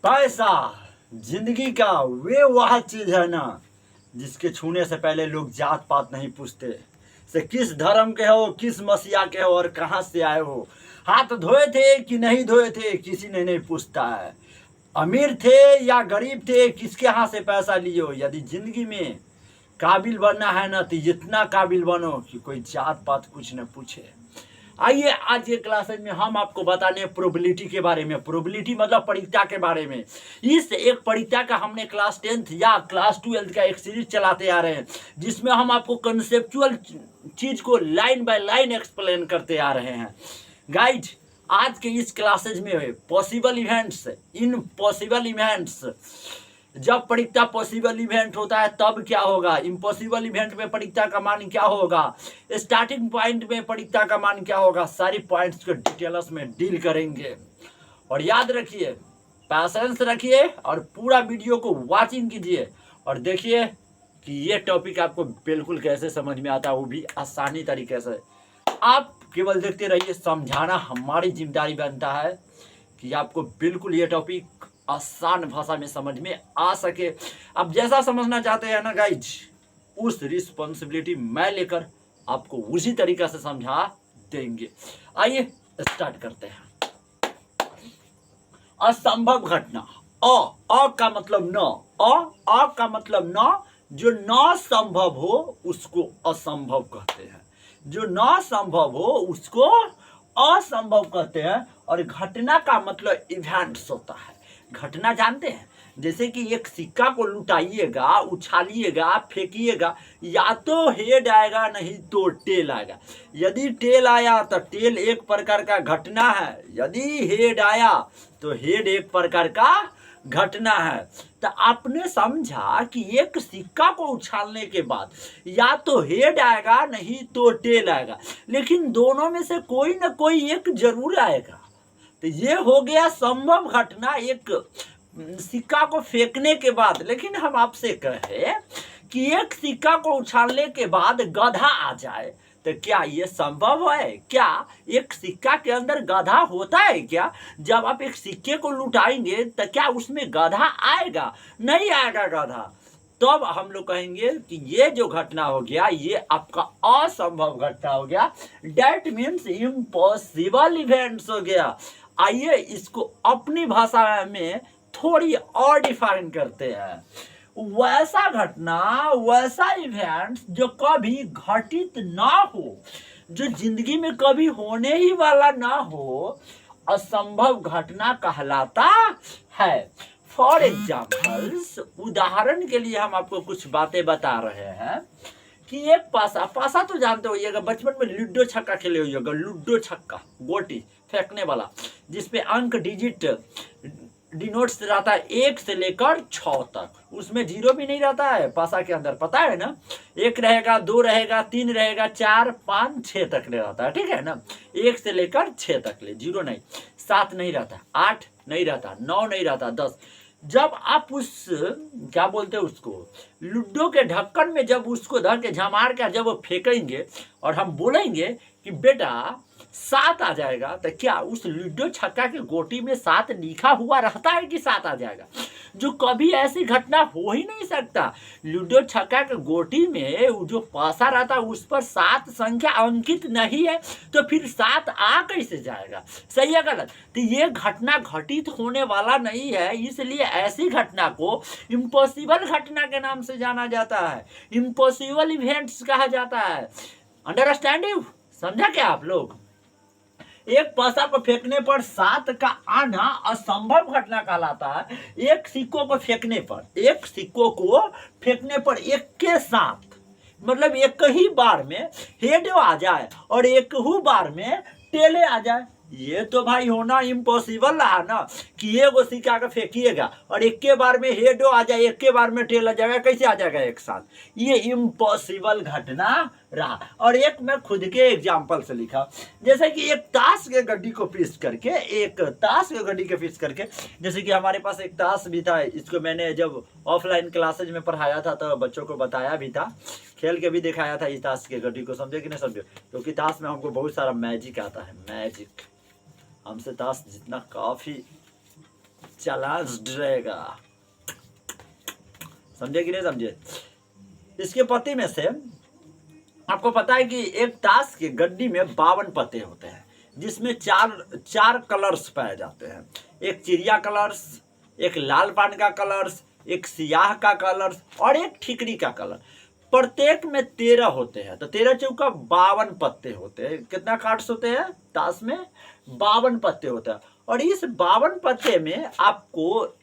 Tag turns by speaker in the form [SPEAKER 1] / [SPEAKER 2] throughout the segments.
[SPEAKER 1] पैसा जिंदगी का वह चीज है ना जिसके छूने से पहले लोग जात पात नहीं पूछते, से किस धर्म के हो, किस मसीहा के हो और कहाँ से आए हो, हाथ धोए थे कि नहीं धोए थे किसी ने नहीं पूछता है। अमीर थे या गरीब थे, किसके यहाँ से पैसा लिए हो। यदि जिंदगी में काबिल बनना है ना तो इतना काबिल बनो कि कोई जात पात कुछ न पूछे। आइए आज के क्लासेज में हम आपको बताने प्रोबेबिलिटी के बारे में। प्रोबेबिलिटी मतलब परीक्षा के बारे में। इस एक परीक्षा का हमने क्लास 10th या क्लास 12th का एक सीरीज चलाते आ रहे हैं जिसमें हम आपको कंसेप्चुअल चीज को लाइन बाय लाइन एक्सप्लेन करते आ रहे हैं। गाइज आज के इस क्लासेज में पॉसिबल इवेंट्स, इम्पॉसिबल इवेंट्स, जब परीक्षा पॉसिबल इवेंट होता है तब क्या होगा, इम्पॉसिबल इवेंट में परीक्षा का मान क्या होगा, स्टार्टिंग पॉइंट में परीक्षा का मान क्या होगा, सारी पॉइंट्स को डिटेल्स में डील करेंगे। और याद रखिए, पैशेंस रखिए और पूरा वीडियो को वॉचिंग कीजिए और देखिए कि ये टॉपिक आपको बिल्कुल कैसे समझ में आता है, वो भी आसानी तरीके से। आप केवल देखते रहिए, समझाना हमारी जिम्मेदारी बनता है कि आपको बिल्कुल ये टॉपिक आसान भाषा में समझ में आ सके। अब जैसा समझना चाहते हैं ना गाइज, उस रिस्पॉन्सिबिलिटी मैं लेकर आपको उसी तरीका से समझा देंगे। आइए स्टार्ट करते हैं। असंभव घटना, अ का मतलब न, अ का मतलब न, जो न संभव हो उसको असंभव कहते हैं, जो न संभव हो उसको असंभव कहते हैं। और घटना का मतलब इवेंट्स होता है। घटना जानते हैं, जैसे कि एक सिक्का को लुटाइएगा, उछालिएगा, फेंकिएगा, या तो हेड आएगा नहीं तो टेल आएगा। यदि टेल आया तो टेल एक प्रकार का घटना है, यदि हेड आया तो हेड एक प्रकार का घटना है। तो आपने समझा कि एक सिक्का को उछालने के बाद या तो हेड आएगा नहीं तो टेल आएगा, लेकिन दोनों में से कोई ना कोई एक जरूर आएगा। तो ये हो गया संभव घटना एक सिक्का को फेंकने के बाद। लेकिन हम आपसे कहे कि एक सिक्का को उछालने के बाद गधा आ जाए, तो क्या ये संभव है? क्या एक सिक्का के अंदर गधा होता है क्या? जब आप एक सिक्के को लुटाएंगे तो क्या उसमें गधा आएगा? नहीं आएगा गधा। तब हम लोग कहेंगे कि ये जो घटना हो गया ये आपका असंभव घटना हो गया, डेट मीन्स इम्पॉसिबल इवेंट्स हो गया। आइए इसको अपनी भाषा में थोड़ी और डिफाइन करते हैं। वैसा घटना, वैसा इवेंट जो कभी घटित ना हो, जो जिंदगी में कभी होने ही वाला ना हो, असंभव घटना कहलाता है। फॉर एग्जाम्पल्स, उदाहरण के लिए हम आपको कुछ बातें बता रहे हैं कि एक पासा, पासा तो जानते होइएगा, बचपन में लूडो छक्का खेले होइएगा, लूडो छक्का, गोटी फेंकने वाला, जिसपे अंक डिजिट डिनोट्स रहता है 1 से लेकर 6 तक। उसमें 0 भी नहीं रहता है पासा के अंदर, पता है ना। 1 रहेगा, 2 रहेगा, 3 रहेगा, 4, 5, 6 तक रहता है, ठीक है ना। 1 से लेकर 6 तक ले, 0 नहीं, 7 नहीं रहता, 8 नहीं रहता, 9 नहीं रहता, 10। जब आप उस क्या बोलते हैं उसको, लूडो के ढक्कन में जब उसको धर के झमार कर जब वो फेंकेंगे और हम बोलेंगे कि बेटा 7 आ जाएगा, तो क्या उस लूडो छक्का की गोटी में 7 लिखा हुआ रहता है कि 7 आ जाएगा? जो कभी ऐसी घटना हो ही नहीं सकता। लूडो छक्का के गोटी में जो पासा रहता है उस पर 7 संख्या अंकित नहीं है, तो फिर 7 आ कैसे जाएगा? सही है गलत? तो ये घटना घटित होने वाला नहीं है, इसलिए ऐसी घटना को इम्पॉसिबल घटना के नाम से जाना जाता है, इम्पॉसिबल इवेंट्स कहा जाता है। अंडरस्टैंडिंग? समझा क्या आप लोग? एक पासा को फेंकने पर 7 का आना असंभव घटना कहलाता है। एक सिक्कों को फेंकने पर, एक सिक्कों को फेंकने पर एक के साथ, मतलब एक ही बार में हेड आ जाए और एक ही बार में टेले आ जाए, ये तो भाई होना इम्पॉसिबल रहा ना। कि ये वो सिक्का का फेंकिएगा और एक के बार में हेडो आ जाए, एक के बार में टेल आ जाएगा, कैसे आ जाएगा एक साथ? ये इम्पॉसिबल घटना रहा। और एक मैं खुद के एग्जाम्पल से लिखा, जैसे कि एक ताश के गड्डी को पीस करके, एक ताश के गड्डी के पीस करके, जैसे कि हमारे पास एक ताश भी था, इसको मैंने जब ऑफलाइन क्लासेज में पढ़ाया था तो बच्चों को बताया भी था, खेल के भी दिखाया था इस ताश के गड्डी को। समझे कि नहीं समझे? क्योंकि ताश में हमको बहुत सारा मैजिक आता है, मैजिक। हमसे ताश जितना काफ़ी चालान डरेगा। समझे कि नहीं समझे? इसके पत्ती में से आपको पता है कि एक ताश की गड्डी में 52 पत्ते होते हैं, जिसमें चार कलर्स पाए जाते हैं। एक चिड़िया कलर्स, एक लाल पान का कलर्स, एक सियाह का कलर्स और एक ठिकरी का कलर। प्रत्येक में 13 होते हैं, तो 13 चौका 52 पत्ते होते हैं। कितना कार्ड्स होते हैं ताश में? 52 पत्ते होते हैं। और इस 52 पत्ते में आपको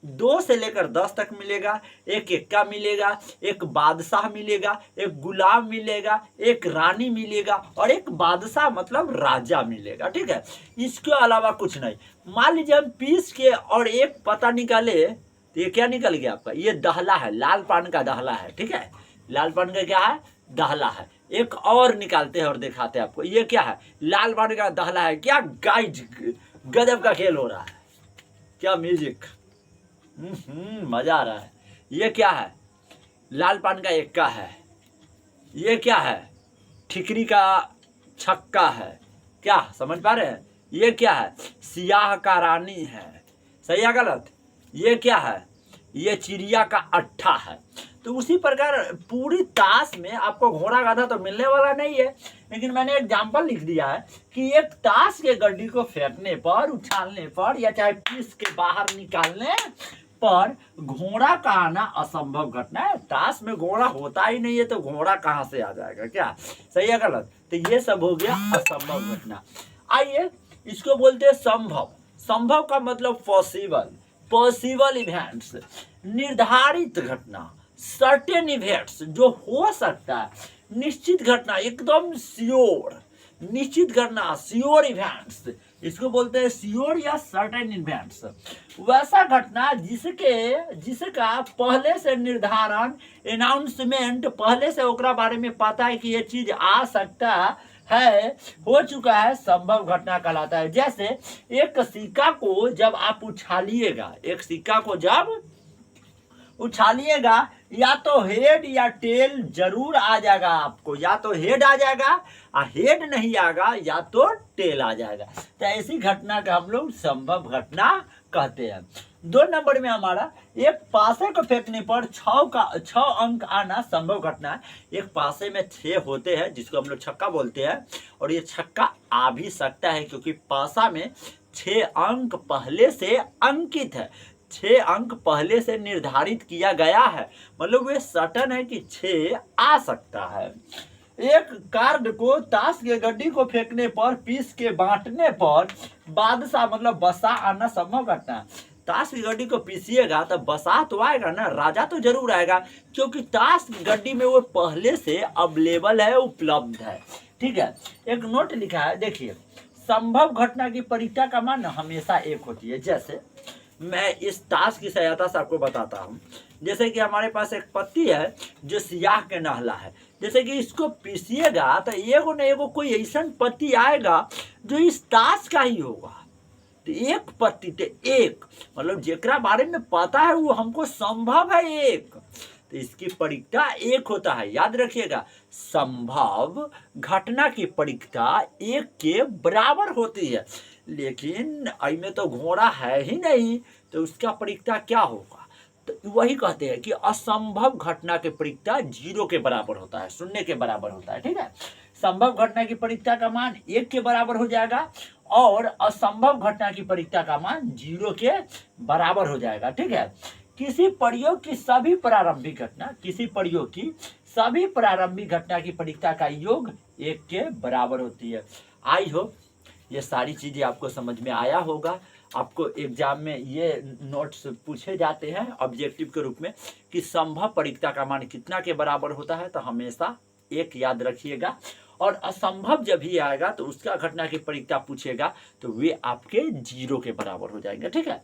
[SPEAKER 1] 2 से लेकर 10 तक मिलेगा। एक एक्का मिलेगा, एक बादशाह मिलेगा, एक गुलाम मिलेगा, एक रानी मिलेगा और एक बादशाह मतलब राजा मिलेगा। ठीक है, इसके अलावा कुछ नहीं। मान लीजिए हम पीस के और एक पता निकाले तो ये क्या निकल गया आपका? ये दहला है, लाल पान का दहला है। ठीक है, लाल पान का क्या है? दहला है। एक और निकालते हैं और दिखाते हैं आपको। ये क्या है? लाल पान का दहला है। क्या गाइज गजब का खेल हो रहा है, क्या म्यूजिक, मजा आ रहा है। ये क्या है? लाल पान का एक्का है। ये क्या है? ठिकरी का छक्का है। क्या समझ पा रहे हैं? ये क्या है? सियाह का रानी है। सही है गलत? ये क्या है? ये चिड़िया का अट्ठा है। तो उसी प्रकार पूरी ताश में आपको घोड़ा गाधा तो मिलने वाला नहीं है, लेकिन मैंने एग्जाम्पल लिख दिया है कि एक ताश के गड्डी को फेंकने पर, उछालने पर या चाहे पीस के बाहर निकालने पर घोड़ा का आना असंभव घटना है। ताश में घोड़ा होता ही नहीं है तो घोड़ा कहाँ से आ जाएगा? क्या सही है गलत? तो ये सब हो गया असंभव घटना। आइए इसको बोलते हैं संभव। संभव का मतलब पॉसिबल, पॉसिबल इवेंट्स, निर्धारित घटना, सर्टेन इवेंट्स जो हो सकता है, निश्चित घटना, एकदम श्योर, निश्चित घटना, श्योर इवेंट्स, इसको बोलते हैं श्योर या सर्टेन इवेंट्स। वैसा घटना जिसका पहले से निर्धारण, अनाउंसमेंट, पहले से ओकरा बारे में पता है कि ये चीज आ सकता है, हो चुका है, संभव घटना कहलाता है। जैसे एक सिक्का को जब आप उछालिएगा, एक सिक्का को जब उछालिएगा या तो हेड या टेल जरूर आ जाएगा आपको, या तो हेड आ जाएगा और हेड नहीं आएगा या तो टेल आ जाएगा। तो ऐसी घटना का हम लोग संभव घटना कहते हैं। 2 नंबर में हमारा एक पासे को फेंकने पर 6 अंक आना संभव घटना है। एक पासे में 6 होते हैं जिसको हम लोग छक्का बोलते हैं, और ये छक्का आ भी सकता है क्योंकि पासा में 6 अंक पहले से अंकित है, 6 अंक पहले से निर्धारित किया गया है, मतलब वे सर्टन है कि 6 आ सकता है। एक कार्ड को ताश के गड्डी को फेंकने पर, पीस के बांटने पर बादशाह मतलब बसा आना संभव घटना है। ताश की गड्डी को पीसिएगा तो बसा तो आएगा ना, राजा तो जरूर आएगा, क्योंकि ताश की गड्डी में वो पहले से अवेलेबल है, उपलब्ध है। ठीक है, एक नोट लिखा है, देखिए संभव घटना की परिता का मान हमेशा एक होती है। जैसे मैं इस ताश की सहायता से आपको बताता हूँ। जैसे कि हमारे पास एक पत्ती है जो सियाह के नहला है, जैसे कि इसको पीसिएगा तो एगो न एगो कोई ऐसा पत्ती आएगा जो इस ताश का ही होगा। तो एक पत्ती तो एक मतलब जेकरा बारे में पता है वो हमको संभव है एक, तो इसकी परिकता एक होता है। याद रखिएगा, संभव घटना की परिकता एक के बराबर होती है, लेकिन इसमें तो घोड़ा है ही नहीं तो उसका परिकता क्या होगा? तो वही कहते हैं कि असंभव घटना की परिकता 0 के बराबर होता है, 0 के बराबर होता है। ठीक है, संभव घटना की परिकता का मान 1 के बराबर हो जाएगा और असंभव घटना की परिकता का मान 0 के बराबर हो जाएगा। ठीक है, किसी प्रयोग की सभी प्रारंभिक घटना, किसी प्रयोग की सभी प्रारंभिक घटना की परिकता का योग 1 के बराबर होती है। आई होप ये सारी चीजें आपको समझ में आया होगा। आपको एग्जाम में ये नोट्स पूछे जाते हैं ऑब्जेक्टिव के रूप में कि संभव परिकता का मान कितना के बराबर होता है, तो हमेशा 1 याद रखिएगा, और असंभव जब भी आएगा तो उसका घटना की परिकता पूछेगा तो वे आपके 0 के बराबर हो जाएंगे। ठीक है,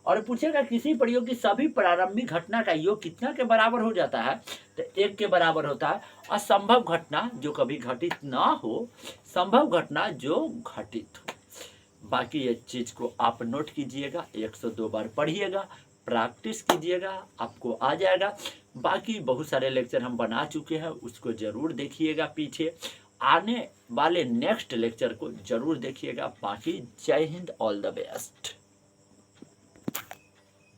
[SPEAKER 1] और पूछेगा किसी प्रयोग की सभी प्रारंभिक घटना का योग कितना के बराबर हो जाता है, तो 1 के बराबर होता है। असंभव घटना जो कभी घटित ना हो, संभव घटना जो घटित हो। बाकी ये चीज़ को आप नोट कीजिएगा, 102 बार पढ़िएगा, प्रैक्टिस कीजिएगा, आपको आ जाएगा। बाकी बहुत सारे लेक्चर हम बना चुके हैं, उसको ज़रूर देखिएगा। पीछे आने वाले नेक्स्ट लेक्चर को ज़रूर देखिएगा। बाकी जय हिंद, ऑल द बेस्ट।